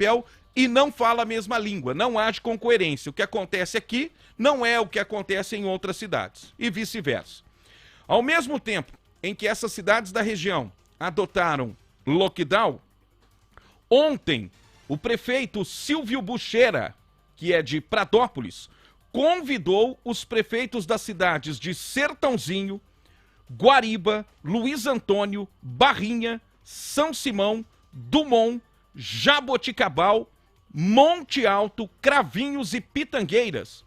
papel e não fala a mesma língua, não age com coerência. O que acontece aqui não é o que acontece em outras cidades, e vice-versa. Ao mesmo tempo em que essas cidades da região adotaram lockdown, ontem o prefeito Silvio Bucheira, que é de Pradópolis, convidou os prefeitos das cidades de Sertãozinho, Guariba, Luiz Antônio, Barrinha, São Simão, Dumont, Jaboticabal, Monte Alto, Cravinhos e Pitangueiras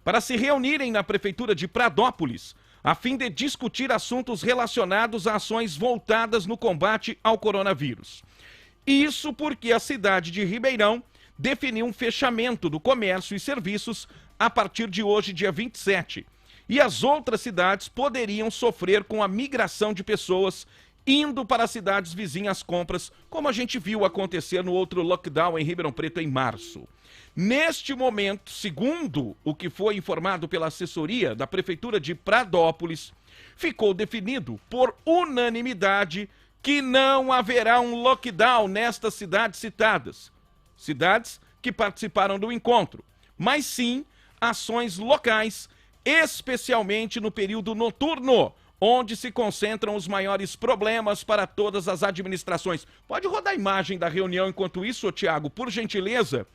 para se reunirem na prefeitura de Pradópolis a fim de discutir assuntos relacionados a ações voltadas no combate ao coronavírus. Isso porque a cidade de Ribeirão definiu um fechamento do comércio e serviços a partir de hoje, dia 27. E as outras cidades poderiam sofrer com a migração de pessoas indo para as cidades vizinhas compras, como a gente viu acontecer no outro lockdown em Ribeirão Preto em março. Neste momento, segundo o que foi informado pela assessoria da Prefeitura de Pradópolis, ficou definido por unanimidade que não haverá um lockdown nestas cidades citadas. Cidades que participaram do encontro, mas sim ações locais, especialmente no período noturno, onde se concentram os maiores problemas para todas as administrações. Pode rodar a imagem da reunião enquanto isso, Tiago, por gentileza?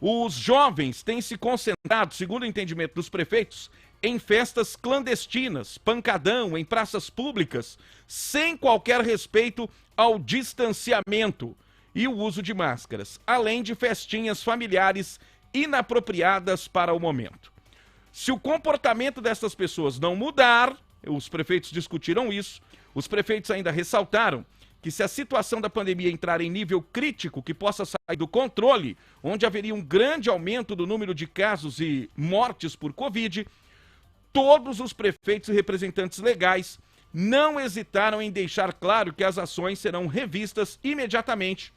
Os jovens têm se concentrado, segundo o entendimento dos prefeitos, em festas clandestinas, pancadão, em praças públicas, sem qualquer respeito ao distanciamento e o uso de máscaras, além de festinhas familiares inapropriadas para o momento. Se o comportamento dessas pessoas não mudar, os prefeitos discutiram isso, os prefeitos ainda ressaltaram que se a situação da pandemia entrar em nível crítico, que possa sair do controle, onde haveria um grande aumento do número de casos e mortes por Covid, todos os prefeitos e representantes legais não hesitaram em deixar claro que as ações serão revistas imediatamente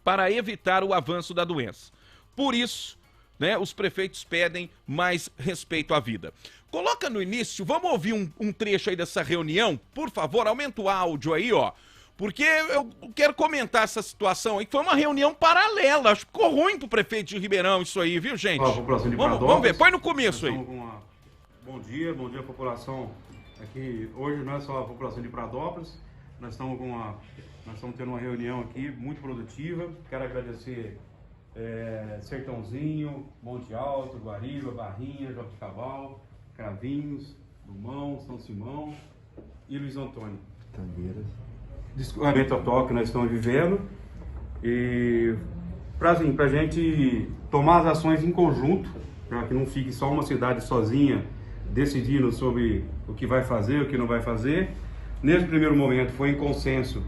para evitar o avanço da doença. Por isso, os prefeitos pedem mais respeito à vida. Coloca no início, vamos ouvir um trecho aí dessa reunião, por favor, aumenta o áudio aí, ó. Porque eu quero comentar essa situação aí, que foi uma reunião paralela. Acho que ficou ruim pro prefeito de Ribeirão isso aí, viu, gente? Vamos ver, põe no começo aí. Bom dia população. Aqui, hoje não é só a população de Pradópolis, nós estamos tendo uma reunião aqui muito produtiva. Quero agradecer Sertãozinho, Monte Alto, Guariba, Barrinha, Jaboticabal, Cravinhos, Dumont, São Simão e Luiz Antônio. Pitangueiras. Descolamento atual que nós estamos vivendo e para a gente tomar as ações em conjunto, para que não fique só uma cidade sozinha decidindo sobre o que vai fazer, o que não vai fazer. Nesse primeiro momento foi em consenso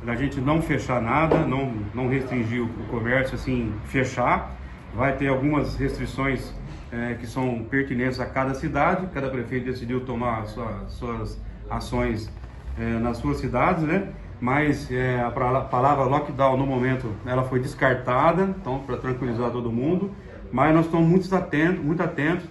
da gente não fechar nada, não restringir o comércio, assim, fechar. Vai ter algumas restrições que são pertinentes a cada cidade, cada prefeito decidiu tomar suas ações nas suas cidades, né? Mas a palavra lockdown no momento ela foi descartada, então para tranquilizar todo mundo, mas nós estamos muito atentos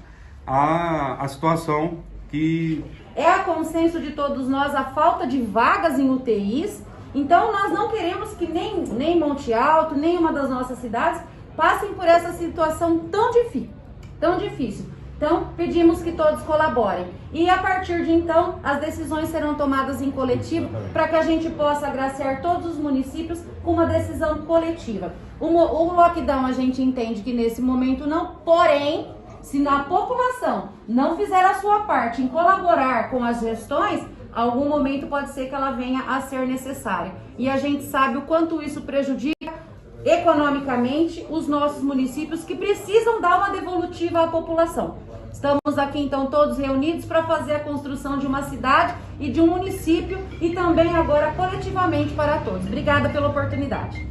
à situação que é a consenso de todos nós a falta de vagas em UTIs. Então nós não queremos que nem Monte Alto, nem uma das nossas cidades passem por essa situação tão difícil. Então, pedimos que todos colaborem. E a partir de então, as decisões serão tomadas em coletivo para que a gente possa agraciar todos os municípios com uma decisão coletiva. O lockdown a gente entende que nesse momento não, porém, se a população não fizer a sua parte em colaborar com as gestões, algum momento pode ser que ela venha a ser necessária. E a gente sabe o quanto isso prejudica economicamente os nossos municípios que precisam dar uma devolutiva à população. Estamos aqui então todos reunidos para fazer a construção de uma cidade e de um município e também agora coletivamente para todos. Obrigada pela oportunidade.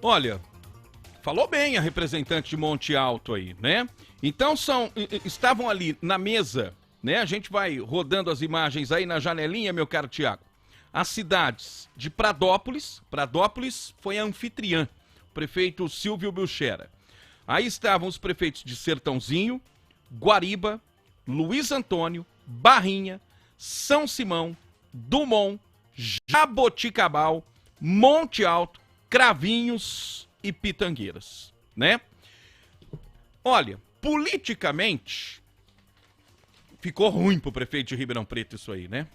Olha, falou bem a representante de Monte Alto aí, né? Então estavam ali na mesa, né? A gente vai rodando as imagens aí na janelinha, meu caro Tiago. As cidades de Pradópolis foi a anfitriã, o prefeito Silvio Bucheira. Aí estavam os prefeitos de Sertãozinho, Guariba, Luiz Antônio, Barrinha, São Simão, Dumont, Jaboticabal, Monte Alto, Cravinhos e Pitangueiras, né? Olha, politicamente, ficou ruim pro prefeito de Ribeirão Preto isso aí, né?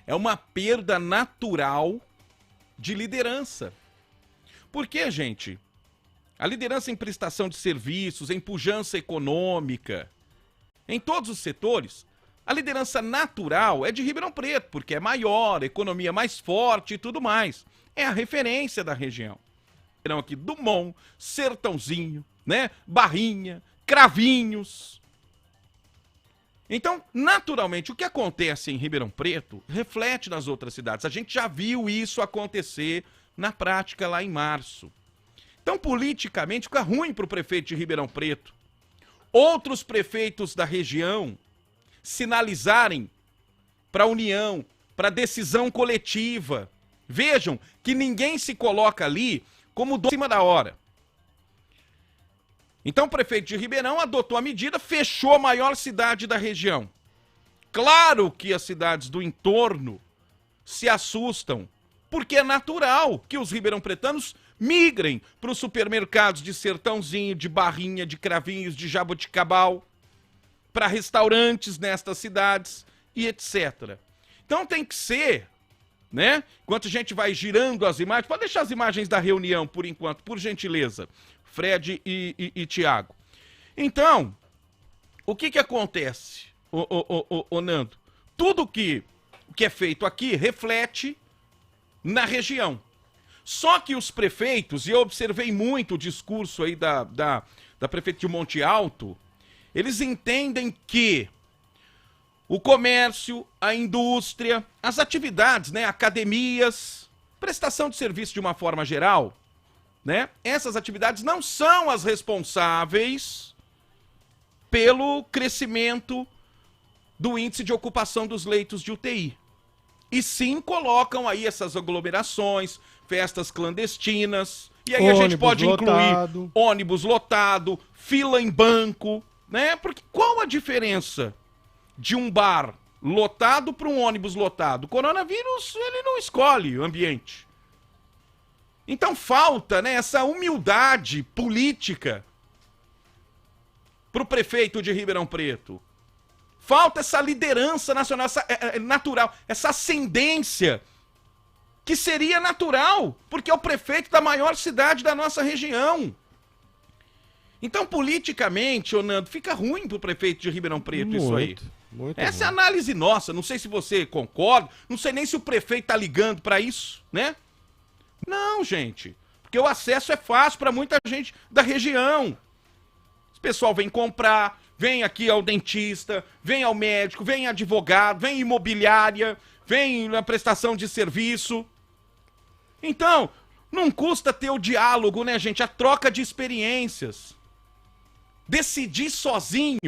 É uma perda natural de liderança. Por quê, gente? A liderança em prestação de serviços, em pujança econômica, em todos os setores, a liderança natural é de Ribeirão Preto, porque é maior, economia mais forte e tudo mais. É a referência da região. Aqui Dumont, Sertãozinho, né? Barrinha, Cravinhos. Então, naturalmente, o que acontece em Ribeirão Preto reflete nas outras cidades. A gente já viu isso acontecer na prática lá em março. Então, politicamente, fica ruim para o prefeito de Ribeirão Preto. Outros prefeitos da região sinalizarem para a união, para a decisão coletiva. Vejam que ninguém se coloca ali como dono em cima da hora. Então o prefeito de Ribeirão adotou a medida, fechou a maior cidade da região. Claro que as cidades do entorno se assustam, porque é natural que os ribeirão-pretanos migrem para os supermercados de Sertãozinho, de Barrinha, de Cravinhos, de Jaboticabal, para restaurantes nestas cidades e etc. Então tem que ser, né? Enquanto a gente vai girando as imagens, pode deixar as imagens da reunião por enquanto, por gentileza, Fred e Tiago. Então, o que acontece, ô Nando? Tudo que é feito aqui reflete na região. Só que os prefeitos, e eu observei muito o discurso aí da prefeita de Monte Alto, eles entendem que o comércio, a indústria, as atividades, né, academias, prestação de serviço de uma forma geral, né, essas atividades não são as responsáveis pelo crescimento do índice de ocupação dos leitos de UTI. E sim colocam aí essas aglomerações, festas clandestinas, e aí a gente pode incluir ônibus lotado, fila em banco, né? Porque qual a diferença de um bar lotado para um ônibus lotado? O coronavírus, ele não escolhe o ambiente. Então falta, né, essa humildade política para o prefeito de Ribeirão Preto. Falta essa liderança nacional, natural, essa ascendência que seria natural, porque é o prefeito da maior cidade da nossa região. Então, politicamente, Nando, fica ruim pro prefeito de Ribeirão Preto muito, isso aí. Essa é a análise nossa, não sei se você concorda, não sei nem se o prefeito tá ligando para isso, né? Não, gente, porque o acesso é fácil para muita gente da região. O pessoal vem comprar, vem aqui ao dentista, vem ao médico, vem advogado, vem imobiliária, vem na prestação de serviço. Então, não custa ter o diálogo, né, gente? A troca de experiências. Decidir sozinho.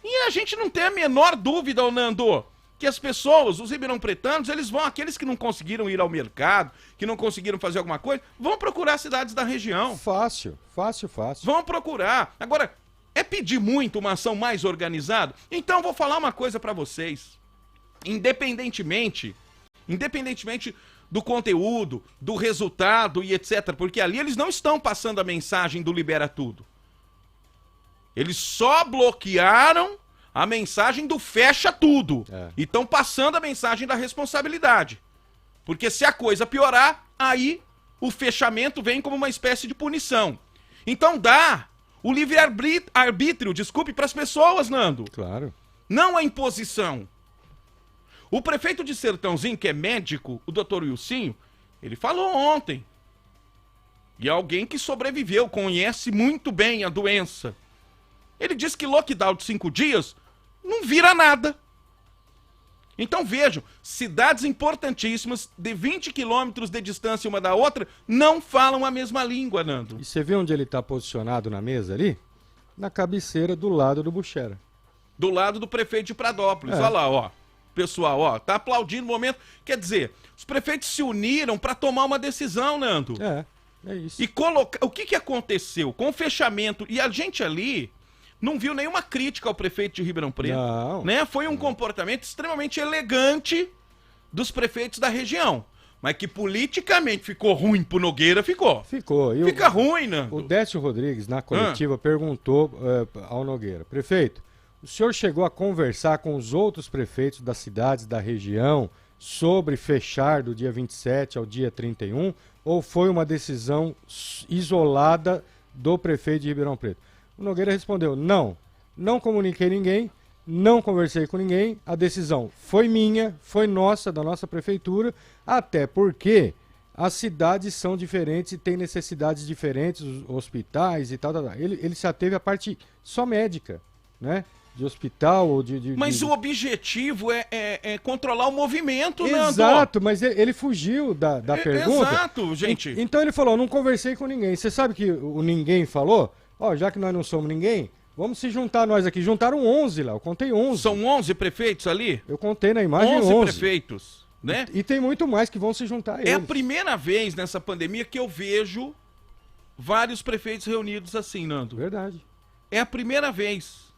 E a gente não tem a menor dúvida, Nando, que as pessoas, os ribeirão-pretanos, eles vão, aqueles que não conseguiram ir ao mercado, que não conseguiram fazer alguma coisa, vão procurar cidades da região. Fácil. Vão procurar. Agora, é pedir muito uma ação mais organizada? Então, vou falar uma coisa pra vocês. Independentemente do conteúdo, do resultado e etc. Porque ali eles não estão passando a mensagem do libera tudo. Eles só bloquearam a mensagem do fecha tudo. E estão passando a mensagem da responsabilidade. Porque se a coisa piorar, aí o fechamento vem como uma espécie de punição. Então dá o livre-arbítrio, desculpe, para as pessoas, Nando. Claro. Não a imposição. O prefeito de Sertãozinho, que é médico, o doutor Wilsinho, ele falou ontem. E alguém que sobreviveu, conhece muito bem a doença. Ele disse que lockdown de 5 dias não vira nada. Então vejam, cidades importantíssimas, de 20 quilômetros de distância uma da outra, não falam a mesma língua, Nando. E você vê onde ele está posicionado na mesa ali? Na cabeceira do lado do Buxera. Do lado do prefeito de Pradópolis. Olha lá, ó. Pessoal, ó, tá aplaudindo o momento. Quer dizer, os prefeitos se uniram para tomar uma decisão, Nando. É isso. E o que aconteceu com o fechamento? E a gente ali não viu nenhuma crítica ao prefeito de Ribeirão Preto. Não. Né? Foi um comportamento extremamente elegante dos prefeitos da região. Mas que politicamente ficou ruim pro Nogueira, ficou. Ficou. E Fica ruim, Nando. O Décio Rodrigues, na coletiva, perguntou ao Nogueira: prefeito, o senhor chegou a conversar com os outros prefeitos das cidades da região sobre fechar do dia 27 ao dia 31, ou foi uma decisão isolada do prefeito de Ribeirão Preto? O Nogueira respondeu: não comuniquei ninguém, não conversei com ninguém, a decisão foi minha, foi nossa, da nossa prefeitura, até porque as cidades são diferentes e têm necessidades diferentes, os hospitais e tal. Ele se ateve à parte só médica, né? De hospital ou de... Mas o objetivo é controlar o movimento, Nando. Exato, mas ele fugiu da pergunta. Exato, gente. Então ele falou: não conversei com ninguém. Você sabe que o ninguém falou? Ó, já que nós não somos ninguém, vamos se juntar nós aqui. Juntaram 11 lá, eu contei 11. São 11 prefeitos ali? Eu contei na imagem 11 11 prefeitos, né? E tem muito mais que vão se juntar a eles. É a primeira vez nessa pandemia que eu vejo vários prefeitos reunidos assim, Nando. Verdade. É a primeira vez.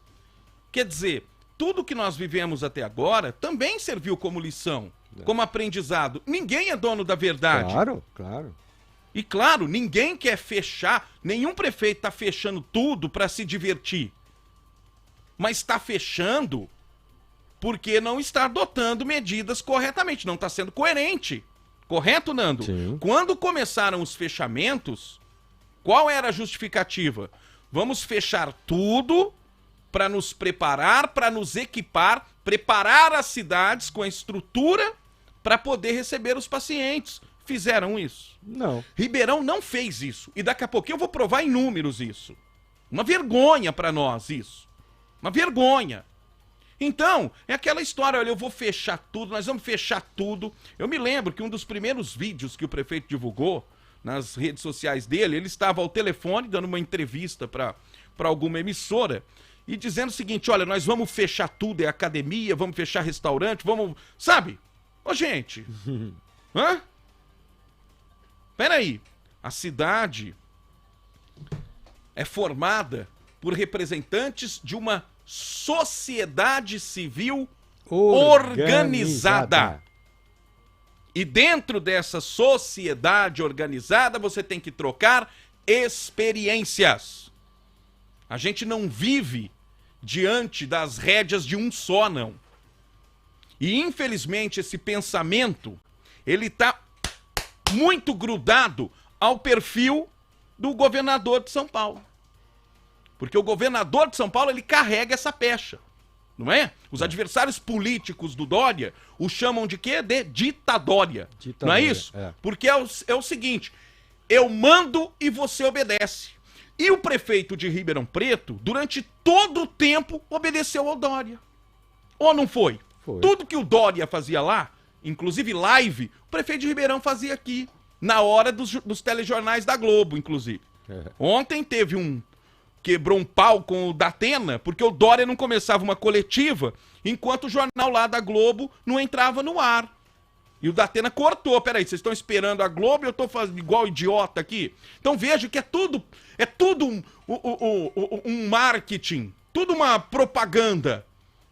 Quer dizer, tudo que nós vivemos até agora também serviu como lição, como aprendizado. Ninguém é dono da verdade. Claro, claro. E claro, ninguém quer fechar, nenhum prefeito está fechando tudo para se divertir. Mas está fechando porque não está adotando medidas corretamente, não está sendo coerente. Correto, Nando? Sim. Quando começaram os fechamentos, qual era a justificativa? Vamos fechar tudo para nos preparar, para nos equipar, preparar as cidades com a estrutura para poder receber os pacientes. Fizeram isso? Não. Ribeirão não fez isso. E daqui a pouquinho eu vou provar em números isso. Uma vergonha para nós isso. Uma vergonha. Então, é aquela história, olha, eu vou fechar tudo, nós vamos fechar tudo. Eu me lembro que um dos primeiros vídeos que o prefeito divulgou nas redes sociais dele, ele estava ao telefone dando uma entrevista para alguma emissora e dizendo o seguinte: olha, nós vamos fechar tudo, é academia, vamos fechar restaurante, vamos... Sabe? Ô, gente. Hã? Peraí. A cidade é formada por representantes de uma sociedade civil organizada. E dentro dessa sociedade organizada, você tem que trocar experiências. A gente não vive diante das rédeas de um só, não. E, infelizmente, esse pensamento, ele está muito grudado ao perfil do governador de São Paulo. Porque o governador de São Paulo, ele carrega essa pecha, não é? Os adversários políticos do Dória o chamam de quê? De ditadória. Não é isso? É. Porque é o seguinte: eu mando e você obedece. E o prefeito de Ribeirão Preto, durante todo o tempo, obedeceu ao Dória. Ou não foi? Foi. Tudo que o Dória fazia lá, inclusive live, o prefeito de Ribeirão fazia aqui, na hora dos telejornais da Globo, inclusive. É. Ontem teve quebrou um pau com o Datena, porque o Dória não começava uma coletiva, enquanto o jornal lá da Globo não entrava no ar. E o Datena cortou. Peraí, vocês estão esperando a Globo e eu tô fazendo igual idiota aqui? Então veja que é tudo um marketing, tudo uma propaganda,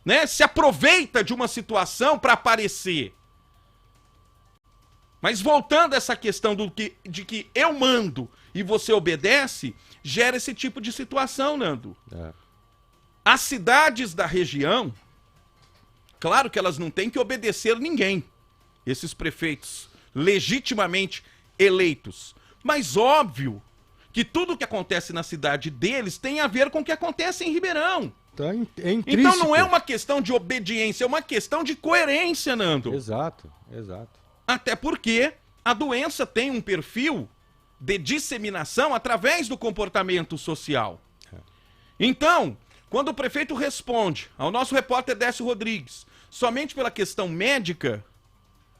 né? Se aproveita de uma situação para aparecer. Mas voltando a essa questão de que eu mando e você obedece, gera esse tipo de situação, Nando. É. As cidades da região, claro que elas não têm que obedecer ninguém, esses prefeitos legitimamente eleitos. Mas óbvio que tudo que acontece na cidade deles tem a ver com o que acontece em Ribeirão. É intrínseco. Então não é uma questão de obediência, é uma questão de coerência, Nando. Exato, exato. Até porque a doença tem um perfil de disseminação através do comportamento social. Então, quando o prefeito responde ao nosso repórter Décio Rodrigues somente pela questão médica,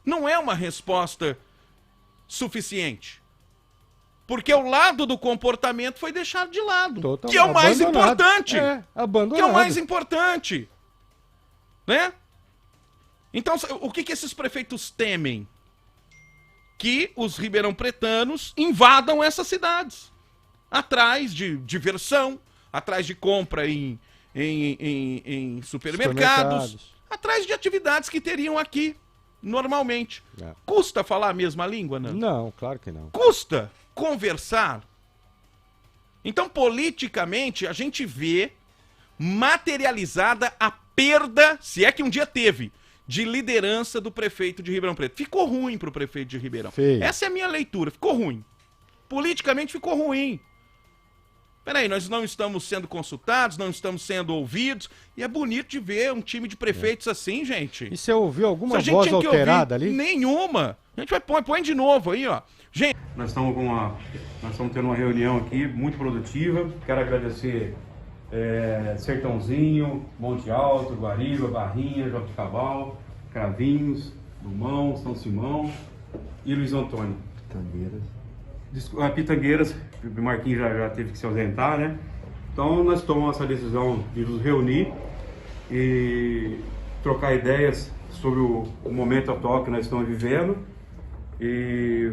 não é uma resposta suficiente. Porque o lado do comportamento foi deixado de lado. Totalmente. Que é o mais Abandonado. importante. Abandonado. Que é o mais importante. Né? Então, o que esses prefeitos temem? Que os ribeirão-pretanos invadam essas cidades. Atrás de diversão, atrás de compra em supermercados, atrás de atividades que teriam aqui. normalmente. Custa falar a mesma língua, Nando? Não, claro que não. Custa conversar? Então, politicamente, a gente vê materializada a perda, se é que um dia teve, de liderança do prefeito de Ribeirão Preto. Ficou ruim pro prefeito de Ribeirão. Feio. Essa é a minha leitura. Ficou ruim. Politicamente ficou ruim. Peraí, nós não estamos sendo consultados, não estamos sendo ouvidos. E é bonito de ver um time de prefeitos assim, gente. E você ouviu alguma Isso a voz gente tinha que alterada ouvir. ali? Nenhuma. A gente vai põe de novo aí, ó. Gente. Nós estamos tendo uma reunião aqui muito produtiva. Quero agradecer Sertãozinho, Monte Alto, Guariba, Barrinha, Jabuticabal, Cravinhos, Dumão, São Simão e Luiz Antônio. Pitangueiras, o Marquinhos já teve que se ausentar, né? Então nós tomamos essa decisão de nos reunir e trocar ideias sobre o momento atual que nós estamos vivendo e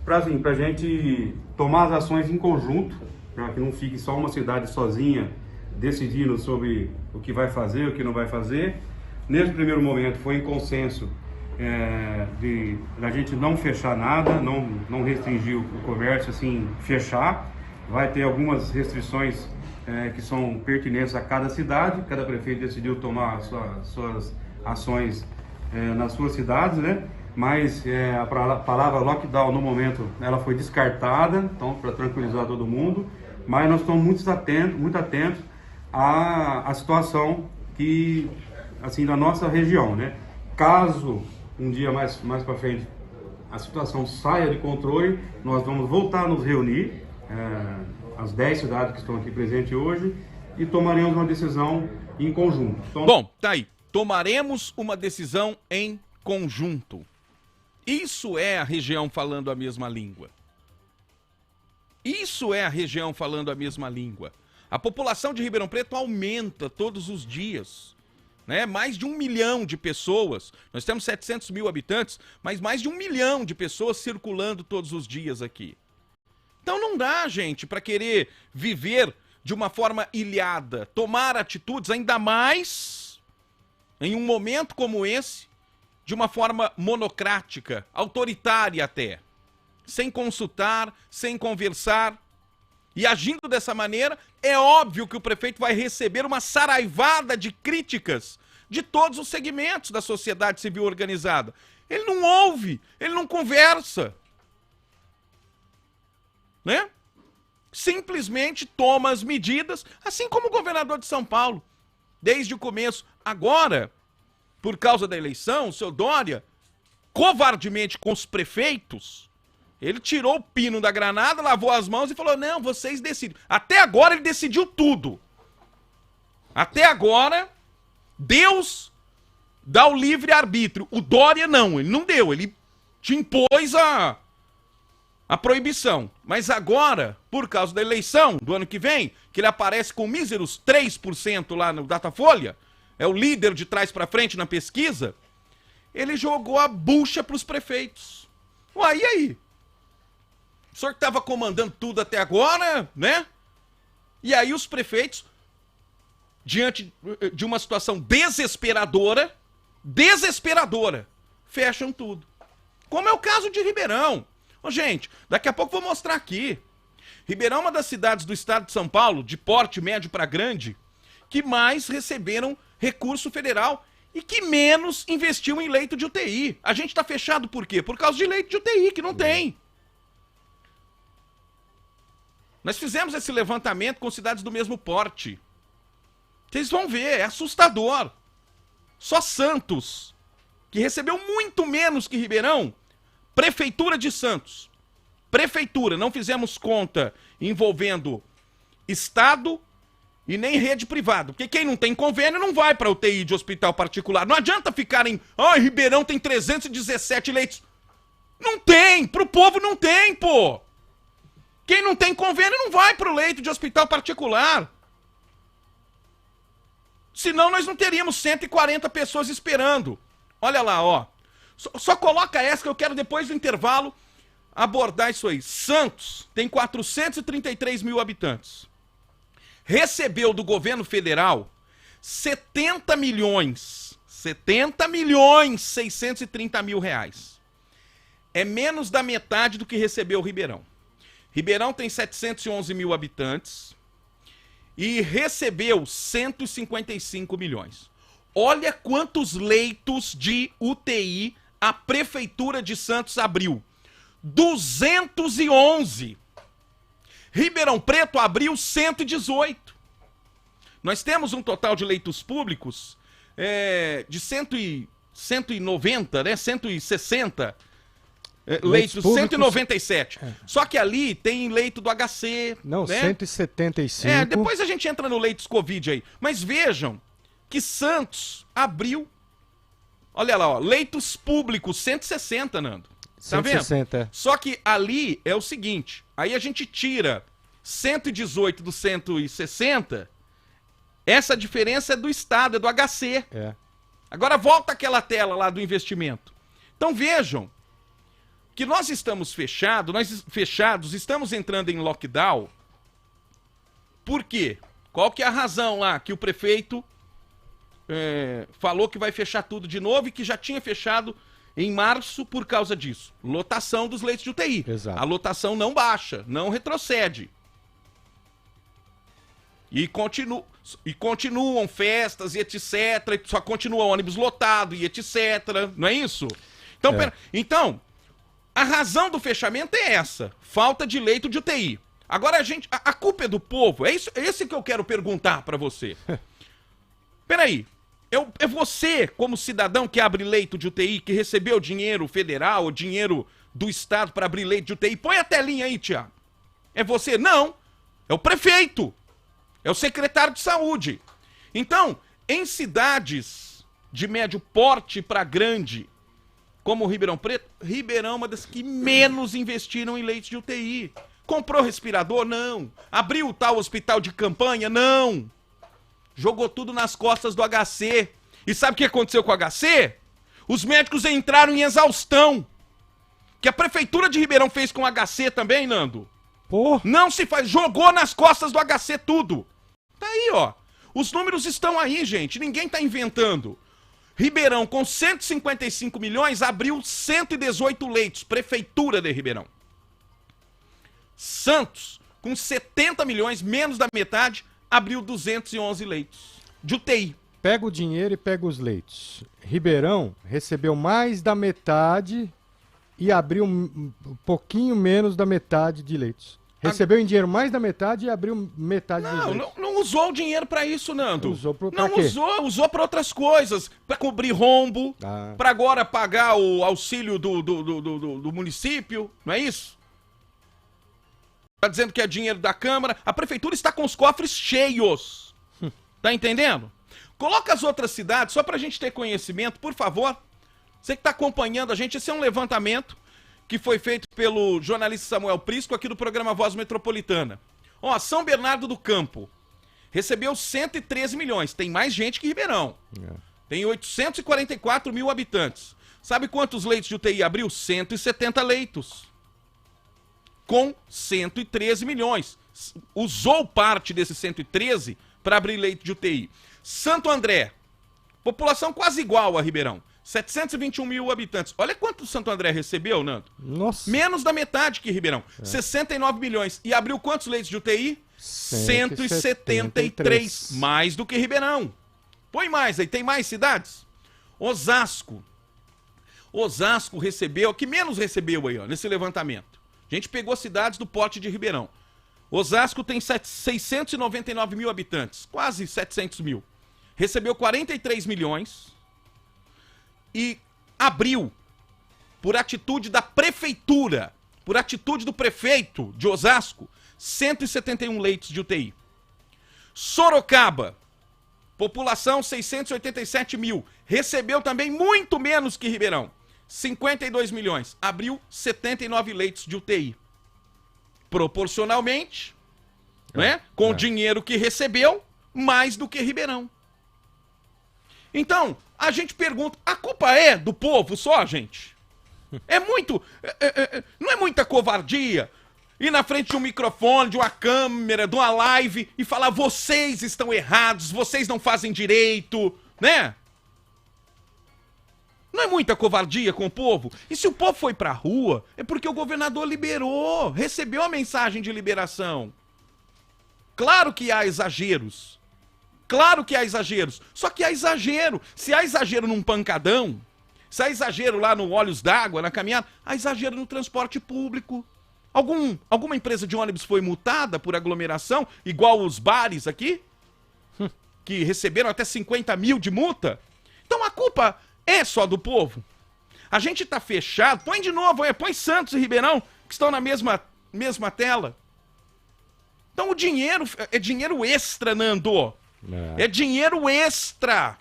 para a gente tomar as ações em conjunto, para que não fique só uma cidade sozinha decidindo sobre o que vai fazer, o que não vai fazer. Nesse primeiro momento foi em consenso de a gente não fechar nada, não restringir o comércio, assim, fechar. Vai ter algumas restrições que são pertinentes a cada cidade, cada prefeito decidiu tomar suas ações nas suas cidades, né? Mas a palavra lockdown no momento ela foi descartada, então para tranquilizar todo mundo, mas nós estamos muito atentos à situação que, assim, da nossa região, né? Caso um dia mais para frente a situação saia de controle, nós vamos voltar a nos reunir, as 10 cidades que estão aqui presentes hoje, e tomaremos uma decisão em conjunto. Então... Bom, tá aí. Tomaremos uma decisão em conjunto. Isso é a região falando a mesma língua. Isso é a região falando a mesma língua. A população de Ribeirão Preto aumenta todos os dias. Né? Mais de 1 milhão de pessoas. Nós temos 700 mil habitantes, mas mais de 1 milhão de pessoas circulando todos os dias aqui. Então não dá, gente, para querer viver de uma forma ilhada, tomar atitudes, ainda mais em um momento como esse, de uma forma monocrática, autoritária até, sem consultar, sem conversar. E agindo dessa maneira, é óbvio que o prefeito vai receber uma saraivada de críticas de todos os segmentos da sociedade civil organizada. Ele não ouve, ele não conversa. Né? Simplesmente toma as medidas, assim como o governador de São Paulo, desde o começo. Agora, por causa da eleição, o seu Dória, covardemente com os prefeitos, ele tirou o pino da granada, lavou as mãos e falou, não, vocês decidem. Até agora ele decidiu tudo. Até agora, Deus dá o livre-arbítrio. O Dória não, ele não deu, ele te impôs a proibição. Mas agora, por causa da eleição do ano que vem, que ele aparece com míseros 3% lá no Datafolha, é o líder de trás pra frente na pesquisa, ele jogou a bucha pros prefeitos. Uai, e aí? O senhor que estava comandando tudo até agora, né? E aí os prefeitos, diante de uma situação desesperadora, fecham tudo. Como é o caso de Ribeirão. Ô, gente, daqui a pouco eu vou mostrar aqui. Ribeirão é uma das cidades do estado de São Paulo, de porte médio para grande, que mais receberam recurso federal e que menos investiu em leito de UTI. A gente tá fechado por quê? Por causa de leito de UTI, que não tem. Nós fizemos esse levantamento com cidades do mesmo porte. Vocês vão ver, é assustador. Só Santos, que recebeu muito menos que Ribeirão, Prefeitura de Santos. Prefeitura, não fizemos conta envolvendo Estado e nem rede privada. Porque quem não tem convênio não vai para UTI de hospital particular. Não adianta ficarem, Ribeirão tem 317 leitos. Não tem, pro povo não tem, pô. Quem não tem convênio não vai pro leito de hospital particular. Senão nós não teríamos 140 pessoas esperando. Olha lá, ó. Só coloca essa que eu quero depois do intervalo abordar isso aí. Santos tem 433 mil habitantes. Recebeu do governo federal 70 milhões 70.630.000 reais. É menos da metade do que recebeu o Ribeirão. Ribeirão tem 711 mil habitantes e recebeu 155 milhões. Olha quantos leitos de UTI a Prefeitura de Santos abriu. 211. Ribeirão Preto abriu 118. Nós temos um total de leitos públicos de 190, né? 160 leitos, 197. Só que ali tem leito do HC. Não, né? 175. Depois a gente entra no leitos Covid aí. Mas vejam que Santos abriu, olha lá, ó, leitos públicos, 160, Nando. Tá 160. vendo? Só que ali é o seguinte, aí a gente tira 118 do 160, essa diferença é do Estado, é do HC. É. Agora volta aquela tela lá do investimento. Então vejam que nós estamos fechados, estamos entrando em lockdown. Por quê? Qual que é a razão lá que o prefeito falou que vai fechar tudo de novo e que já tinha fechado em março por causa disso? Lotação dos leitos de UTI. Exato. A lotação não baixa, não retrocede. E continuam festas e etc. Só continua ônibus lotado e etc. Não é isso? Então, então, a razão do fechamento é essa. Falta de leito de UTI. Agora a culpa é do povo. É esse que eu quero perguntar pra você. Peraí. É você, como cidadão que abre leito de UTI, que recebeu dinheiro federal ou dinheiro do Estado para abrir leito de UTI. Põe a telinha aí, Tiago. É você? Não. É o prefeito. É o secretário de saúde. Então, em cidades de médio porte para grande, como o Ribeirão Preto, Ribeirão é uma das que menos investiram em leitos de UTI. Comprou respirador? Não. Abriu o tal hospital de campanha? Não. Jogou tudo nas costas do HC. E sabe o que aconteceu com o HC? Os médicos entraram em exaustão. Que a prefeitura de Ribeirão fez com o HC também, Nando. Pô. Não se faz. Jogou nas costas do HC tudo. Tá aí, ó. Os números estão aí, gente. Ninguém tá inventando. Ribeirão, com 155 milhões, abriu 118 leitos. Prefeitura de Ribeirão. Santos, com 70 milhões, menos da metade, abriu 211 leitos de UTI. Pega o dinheiro e pega os leitos. Ribeirão recebeu mais da metade e abriu um pouquinho menos da metade de leitos. Recebeu em dinheiro mais da metade e abriu metade dos leitos. Não usou o dinheiro pra isso, Nando. Usou pra não quê? usou pra outras coisas. Pra cobrir rombo, pra agora pagar o auxílio do município, não é isso? Tá dizendo que é dinheiro da Câmara. A prefeitura está com os cofres cheios. Tá entendendo? Coloca as outras cidades, só pra gente ter conhecimento, por favor. Você que tá acompanhando a gente, esse é um levantamento que foi feito pelo jornalista Samuel Prisco aqui do programa Voz Metropolitana. Ó, São Bernardo do Campo recebeu 113 milhões. Tem mais gente que Ribeirão. Tem 844 mil habitantes. Sabe quantos leitos de UTI abriu? 170 leitos. Com 113 milhões. Usou parte desses 113 para abrir leito de UTI. Santo André, população quase igual a Ribeirão. 721 mil habitantes. Olha quanto Santo André recebeu, Nando. Nossa. Menos da metade que Ribeirão. 69 milhões. E abriu quantos leitos de UTI? 173. Mais do que Ribeirão. Põe mais aí. Tem mais cidades? Osasco. Osasco recebeu, que menos recebeu aí, ó, nesse levantamento. A gente pegou cidades do porte de Ribeirão. Osasco tem 699 mil habitantes, quase 700 mil. Recebeu 43 milhões e abriu, por atitude da prefeitura, por atitude do prefeito de Osasco, 171 leitos de UTI. Sorocaba, população 687 mil, recebeu também muito menos que Ribeirão. 52 milhões, abriu 79 leitos de UTI. Proporcionalmente, né, com o dinheiro que recebeu, mais do que Ribeirão. Então, a gente pergunta, a culpa é do povo só, gente? É muito, não é muita covardia ir na frente de um microfone, de uma câmera, de uma live e falar, vocês estão errados, vocês não fazem direito, né? Não é muita covardia com o povo? E se o povo foi pra rua, é porque o governador liberou, recebeu a mensagem de liberação. Claro que há exageros. Claro que há exageros. Só que há exagero. Se há exagero num pancadão, se há exagero lá no Olhos d'Água, na caminhada, há exagero no transporte público. Alguma empresa de ônibus foi multada por aglomeração, igual os bares aqui? Que receberam até 50 mil de multa? Então a culpa é só do povo. A gente tá fechado. Põe de novo, põe Santos e Ribeirão, que estão na mesma tela. Então o dinheiro é dinheiro extra, Nando. É dinheiro extra.